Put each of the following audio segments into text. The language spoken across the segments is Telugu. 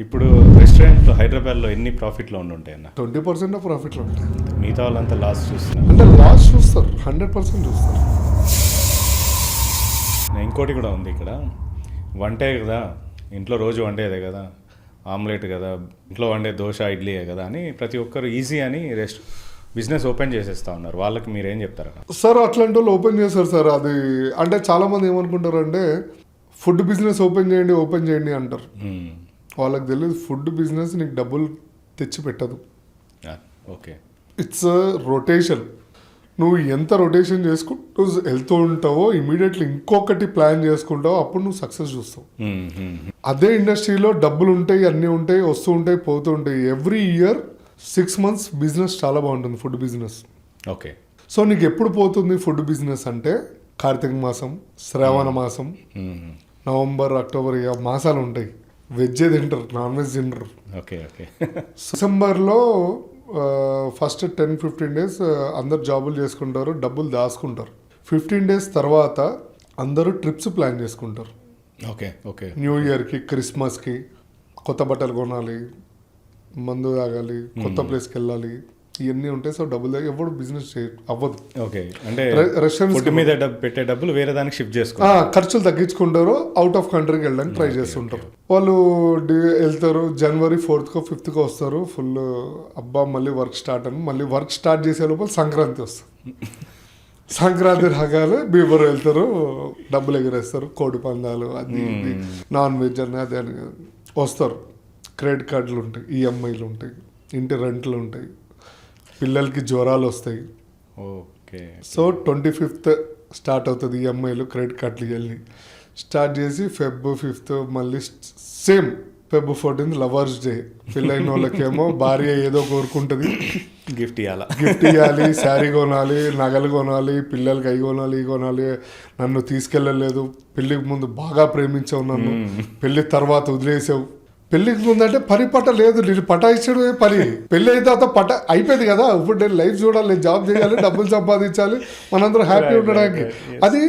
ఇప్పుడు రెస్టారెంట్ హైదరాబాద్లో ఎన్ని ప్రాఫిట్లో ఉంటాయి అన్న? 20% ప్రాఫిట్లో ఉంటాయి. మిగతా వాళ్ళంతా లాస్ చూస్తున్నారు. అంటే లాస్ చూస్తారు, 100% చూస్తారు. ఇంకోటి కూడా ఉంది ఇక్కడ, వంటే కదా ఇంట్లో రోజు వండేదే కదా, ఆమ్లెట్ కదా ఇంట్లో వండే దోశ ఇడ్లీయే కదా అని ప్రతి ఒక్కరు ఈజీ అని బిజినెస్ ఓపెన్ చేసేస్తా ఉన్నారు. వాళ్ళకి మీరేం చెప్తారా? సార్ అట్లాంటి వాళ్ళు ఓపెన్ చేస్తారు సార్. అది అంటే చాలామంది ఏమనుకుంటారు అంటే ఫుడ్ బిజినెస్ ఓపెన్ చేయండి అంటారు. వాళ్ళకి తెలియదు ఫుడ్ బిజినెస్ నీకు డబ్బులు తెచ్చి పెట్టదు. Okay, it's rotation. నువ్వు ఎంత రొటేషన్ చేసుకుంటూ వెళ్తూ ఉంటావో ఇమీడియట్లీ ఇంకొకటి ప్లాన్ చేసుకుంటావో అప్పుడు నువ్వు సక్సెస్ చూస్తావు. అదే ఇండస్ట్రీలో డబ్బులు ఉంటాయి, అన్నీ ఉంటాయి, వస్తూ ఉంటాయి, పోతూ ఉంటాయి. ఎవ్రీ ఇయర్ 6 months బిజినెస్ చాలా బాగుంటుంది ఫుడ్ బిజినెస్. ఓకే, సో నీకు ఎప్పుడు పోతుంది ఫుడ్ బిజినెస్ అంటే కార్తీక మాసం, శ్రావణ మాసం, నవంబర్, అక్టోబర్ మాసాలు ఉంటాయి. వెజ్జే తింటారు, నాన్ వెజ్ తింటారు. Okay okay. డిసెంబర్లో ఫస్ట్ 10-15 days అందరు జాబులు చేసుకుంటారు, డబ్బులు దాచుకుంటారు. 15 days తర్వాత అందరూ ట్రిప్స్ ప్లాన్ చేసుకుంటారు. Okay okay. న్యూ ఇయర్కి, క్రిస్మస్కి కొత్త బట్టలు కొనాలి, మందు తాగాలి, కొత్త ప్లేస్కి వెళ్ళాలి, ఇవన్నీ ఉంటాయి. సో డబ్బులు ఎవరు బిజినెస్ అవ్వదు. ఓకే, అంటే రెస్టారెంట్ మీద పెట్టే డబ్బులు వేరే దానికి షిఫ్ట్ చేసుకుంటారు, ఖర్చులు తగ్గించుకుంటారు, అవుట్ ఆఫ్ కంట్రీకి వెళ్ళడానికి ట్రై చేస్తుంటారు. వాళ్ళు వెళ్తారు, January 4th, 5th వస్తారు. ఫుల్ అబ్బా మళ్ళీ వర్క్ స్టార్ట్ అని, మళ్ళీ వర్క్ స్టార్ట్ చేసే లోపల సంక్రాంతి వస్తుంది. సంక్రాంతి రకాలు బీబర్ వెళ్తారు, డబ్బులు ఎగరేస్తారు, కోడి పందాలు, అది నాన్ వెజ్ అని అది అని వస్తారు. క్రెడిట్ కార్డులు ఉంటాయి, ఈఎంఐలు ఉంటాయి, ఇంటి రెంట్లు ఉంటాయి, పిల్లలకి జ్వరాలు వస్తాయి. ఓకే. సో 25th స్టార్ట్ అవుతుంది ఈఎంఐలు, క్రెడిట్ కార్డులు వెళ్ళి స్టార్ట్ చేసి Feb 5th మళ్ళీ same Feb 14th lovers day. పెళ్ళైన వాళ్ళకేమో భార్య ఏదో కోరుకుంటుంది, గిఫ్ట్ ఇవ్వాలి, శారీ కొనాలి, నగలు కొనాలి, పిల్లలకి అవి కొనాలి, ఇవి కొనాలి. నన్ను తీసుకెళ్ళలేదు, పెళ్ళికి ముందు బాగా ప్రేమించావు, నన్ను పెళ్ళి తర్వాత వదిలేసావు. పెళ్ళికి ముందంటే పని పట్ట లేదు, నేను పటాయించడమే పని. పెళ్ళి అయితే తర్వాత పట అయిపోయింది కదా, ఇప్పుడు నేను లైఫ్ చూడాలి, జాబ్ చేయాలి, డబ్బులు సంపాదించాలి, మనందరూ హ్యాపీ ఉండడానికి. అది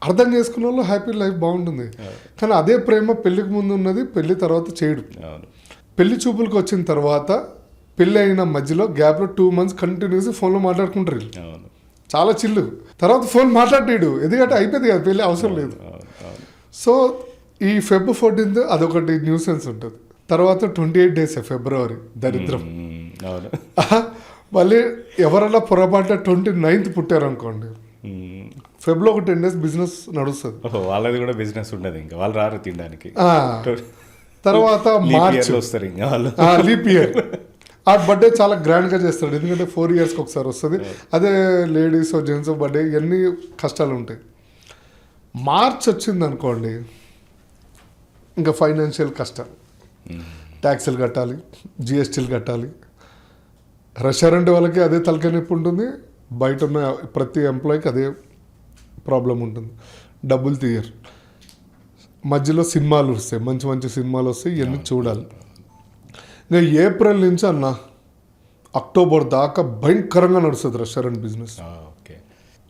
అర్థం చేసుకున్న వాళ్ళు హ్యాపీ లైఫ్ బాగుంటుంది. కానీ అదే ప్రేమ పెళ్ళికి ముందు ఉన్నది పెళ్లి తర్వాత చేయడు. పెళ్లి చూపులకు వచ్చిన తర్వాత పెళ్ళి అయిన మధ్యలో గ్యాప్లో 2 months కంటిన్యూస్ ఫోన్లో మాట్లాడుకుంటారు. చాలా చిల్లు. తర్వాత ఫోన్ మాట్లాడాడు, ఎందుకంటే అయిపోయింది కదా పెళ్ళి, అవసరం లేదు. సో ఈ Feb 14th అదొకటి న్యూసెన్స్ ఉంటుంది. తర్వాత 28 days ఫిబ్రవరి దరిద్రం. మళ్ళీ ఎవరైనా పొరపాటున 29th పుట్టారు అనుకోండి, ఫెబ్లో ఒక 10 days బిజినెస్ నడుస్తుంది. వాళ్ళది కూడా బిజినెస్ ఉండదు, ఇంకా వాళ్ళు రారు తినడానికి. తర్వాత మార్చ్ వస్తారు, ఇంకా వాళ్ళు లీప్ ఇయర్. ఆ బర్త్డే చాలా గ్రాండ్గా చేస్తాడు, ఎందుకంటే 4 yearsకి ఒకసారి వస్తుంది. అదే లేడీస్ జెంట్స్ బర్త్డే ఇవన్నీ కష్టాలు ఉంటాయి. మార్చ్ వచ్చింది అనుకోండి, ఇంకా ఫైనాన్షియల్ కష్టాలు, ట్యాక్సులు కట్టాలి, జిఎస్టీలు కట్టాలి. రెస్టారెంట్ వాళ్ళకి అదే తలకాయ నొప్పి ఉంటుంది, బయట ఉన్న ప్రతి ఎంప్లాయీకి అదే ప్రాబ్లం ఉంటుంది, డబ్బులు తీయరు. మధ్యలో సినిమాలు వస్తాయి, మంచి మంచి సినిమాలు వస్తాయి, ఇవన్నీ చూడాలి. ఇంకా ఏప్రిల్ నుంచి అన్న అక్టోబర్ దాకా భయంకరంగా నడుస్తుంది రెస్టారెంట్ బిజినెస్.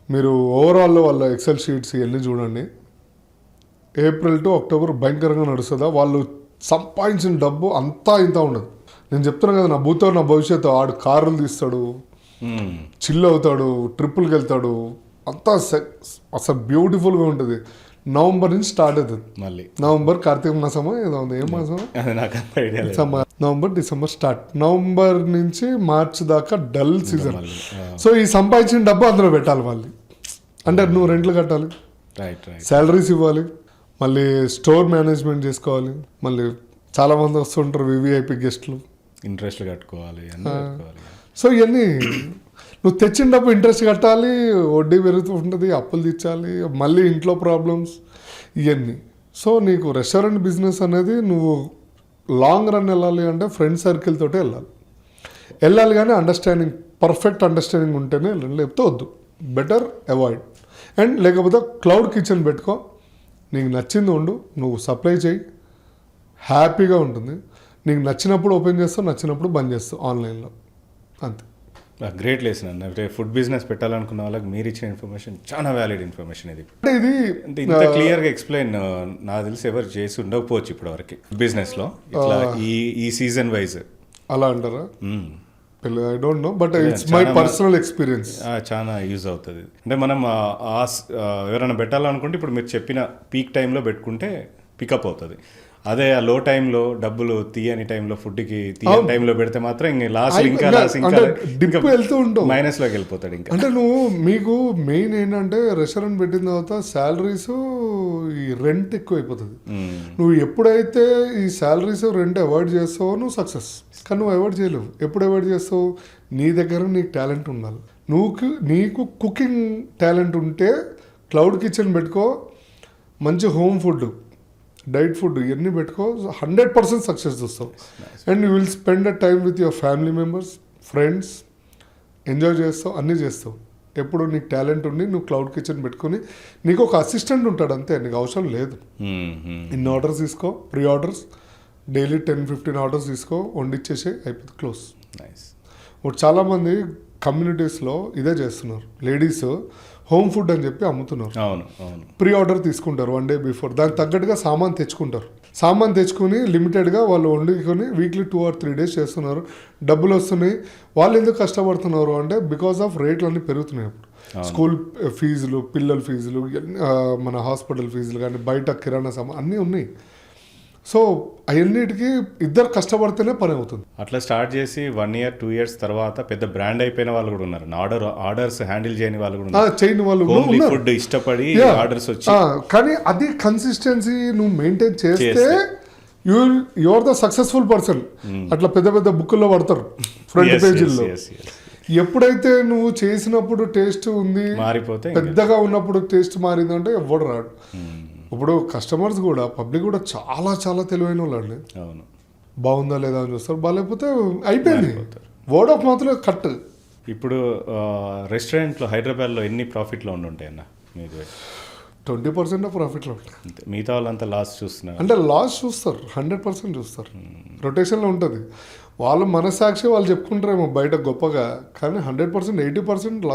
మీరు ఓవరాల్లో వాళ్ళ ఎక్సెల్ షీట్స్ ఇవన్నీ చూడండి. ఏప్రిల్ టు అక్టోబర్ భయంకరంగా నడుస్తుందా, వాళ్ళు సంపాదించిన డబ్బు అంతా ఇంత ఉండదు. నేను చెప్తున్నాను కదా, నా భూతో నా భవిష్యత్తు. ఆడు కార్లు తీస్తాడు, చిల్ అవుతాడు, ట్రిప్పులకి వెళ్తాడు, అంతా అసలు బ్యూటిఫుల్గా ఉంటుంది. నవంబర్ నుంచి స్టార్ట్ అవుతుంది. మళ్ళీ నవంబర్ కార్తీక మాసమా ఏదో ఉంది, ఏ మాసం, నవంబర్ డిసెంబర్ స్టార్ట్. నవంబర్ నుంచి మార్చ్ దాకా డల్ సీజన్. సో ఈ సంపాదించిన డబ్బు అందులో పెట్టాలి మళ్ళీ. అంటే నువ్వు రెంట్లు కట్టాలి, శాలరీస్ ఇవ్వాలి, మళ్ళీ స్టోర్ మేనేజ్మెంట్ చేసుకోవాలి, మళ్ళీ చాలామంది వస్తుంటారు వివిఐపి గెస్ట్లు, ఇంట్రెస్ట్ కట్టుకోవాలి. సో ఇవన్నీ నువ్వు తెచ్చిన డబ్బు ఇంట్రెస్ట్ కట్టాలి, వడ్డీ పెరుగుతూ ఉంటుంది, అప్పులు తీర్చాలి, మళ్ళీ ఇంట్లో ప్రాబ్లమ్స్ ఇవన్నీ. సో నీకు రెస్టారెంట్ బిజినెస్ అనేది నువ్వు లాంగ్ రన్ వెళ్ళాలి అంటే ఫ్రెండ్ సర్కిల్ తోటే వెళ్ళాలి కానీ అండర్స్టాండింగ్, పర్ఫెక్ట్ అండర్స్టాండింగ్ ఉంటేనే వెళ్ళండి, లేకపోతే వద్దు, బెటర్ అవాయిడ్. అండ్ లేకపోతే క్లౌడ్ కిచెన్ పెట్టుకో, నీకు నచ్చింది ఉండు, నువ్వు సప్లై చేయి, హ్యాపీగా ఉంటుంది. నీకు నచ్చినప్పుడు ఓపెన్ చేస్తావు, నచ్చినప్పుడు బంద్ చేస్తావు ఆన్లైన్లో, అంతే. గ్రేట్ లేసిన అంటే ఫుడ్ బిజినెస్ పెట్టాలనుకున్న వాళ్ళకి మీరు ఇచ్చిన ఇన్ఫర్మేషన్ చాలా వ్యాలిడ్ ఇన్ఫర్మేషన్ ఇది. అంటే ఇది అంటే ఇంత క్లియర్గా ఎక్స్ప్లెయిన్ నాకు తెలిసి ఎవరు చేసి ఉండకపోవచ్చు ఇప్పటి వరకు బిజినెస్లో ఇట్లా ఈ సీజన్ వైజ్. అలా అంటారా? I don't know, but it's my personal experience. చాలా యూజ్ అవుతుంది. అంటే మనం ఎవరైనా పెట్టాలనుకుంటే ఇప్పుడు మీరు చెప్పిన పీక్ టైంలో పెట్టుకుంటే పికప్ అవుతుంది. అదే ఆ లో టైంలో డబ్బులు తీయని టైంలో ఫుడ్కి తీయని టైంలో పెడితే మాత్రం ఇంక లాస్ ఇంకా డిప్ వెళ్తూ ఉంటావు, మైనస్లోకి వెళ్ళిపోతాడు. ఇంకా అంటే నువ్వు మీకు మెయిన్ ఏంటంటే రెస్టారెంట్ పెట్టిన తర్వాత శాలరీస్ ఈ రెంట్ ఎక్కువ అయిపోతుంది. నువ్వు ఎప్పుడైతే ఈ శాలరీస్ రెంట్ అవాయిడ్ చేస్తావో నువ్వు సక్సెస్. కానీ నువ్వు అవాయిడ్ చేయలేవు. ఎప్పుడు అవాయిడ్ చేస్తావు? నీ దగ్గర నీకు టాలెంట్ ఉండాలి. నీకు కుకింగ్ టాలెంట్ ఉంటే క్లౌడ్ కిచెన్ పెట్టుకో, మంచి హోమ్ ఫుడ్ డైట్ ఫుడ్ ఇవన్నీ పెట్టుకో, 100% సక్సెస్ చూస్తావు. And you will spend a time with your family members, friends, enjoy చేస్తావు, అన్నీ చేస్తావు. ఎప్పుడు నీకు టాలెంట్ ఉండి నువ్వు క్లౌడ్ కిచెన్ పెట్టుకుని నీకు ఒక అసిస్టెంట్ ఉంటాడు అంతే, నీకు అవసరం లేదు. ఇన్ని ఆర్డర్స్ తీసుకో, ప్రీ ఆర్డర్స్ డైలీ 10-15 ఆర్డర్స్ తీసుకో, వండిచ్చేసి అయిపోతుంది, క్లోజ్. ఇప్పుడు చాలామంది కమ్యూనిటీస్లో ఇదే చేస్తున్నారు. లేడీస్ హోమ్ ఫుడ్ అని చెప్పి అమ్ముతున్నారు. అవును అవును. ప్రీ ఆర్డర్ తీసుకుంటారు 1 day బిఫోర్. దానికి తగ్గట్టుగా సామాన్ తెచ్చుకుంటారు. సామాన్ తెచ్చుకుని లిమిటెడ్గా వాళ్ళు వండుకొని వీక్లీ 2 or 3 days చేస్తున్నారు. డబ్బులు వస్తున్నాయి. వాళ్ళు ఎందుకు కష్టపడుతున్నారు అంటే బికాస్ ఆఫ్ రేట్లు అన్నీ పెరుగుతున్నాయి. ఇప్పుడు స్కూల్ ఫీజులు, పిల్లల ఫీజులు, మన హాస్పిటల్ ఫీజులు కానీ, బయట కిరాణా సామాన్ అన్నీ ఉన్నాయి. సో అవన్నిటికీ ఇద్దరు కష్టపడితేనే పని అవుతుంది. అట్లా స్టార్ట్ చేసి 1 year 2 years తర్వాత పెద్ద బ్రాండ్ అయిపోయిన వాళ్ళు కూడా ఉన్నారు. ఆర్డర్స్ హ్యాండిల్ చేయని వాళ్ళు కూడా ఉన్నారు. చేయని వాళ్ళు ఫుడ్ ఇష్టపడి ఆర్డర్స్ వచ్చి. కానీ అది కన్సిస్టెన్సీ నువ్వు మెయింటైన్ చేస్తే you are the successful person. అట్లా పెద్ద పెద్ద బుక్కుల్లో పడతారు ఫ్రంట్ పేజీల్లో. ఎప్పుడైతే నువ్వు చేసినప్పుడు టేస్ట్ ఉంది, మారిపోతే పెద్దగా ఉన్నప్పుడు టేస్ట్ మారిందంటే ఎవడు రాడు. ఇప్పుడు కస్టమర్స్ కూడా, పబ్లిక్ కూడా చాలా చాలా తెలివైన వాళ్ళు అండి. అవును. బాగుందా లేదా అని చూస్తారు. బాగాలేకపోతే అయిపోయింది, వర్డ్ ఆఫ్ మౌత్లో కట్. ఇప్పుడు రెస్టారెంట్లో హైదరాబాద్లో ఎన్ని ప్రాఫిట్లో ఉండుంటాయి అన్న మీకు? 20% ప్రాఫిట్లో ఉంటాయి. మిగతా వాళ్ళంతా లాస్ చూస్తున్నారు. అంటే లాస్ చూస్తారు, 100% చూస్తారు. రొటేషన్లో ఉంటుంది. వాళ్ళు మనసాక్షి వాళ్ళు చెప్పుకుంటారేమో బయట గొప్పగా, కానీ 100% 80% లాస్.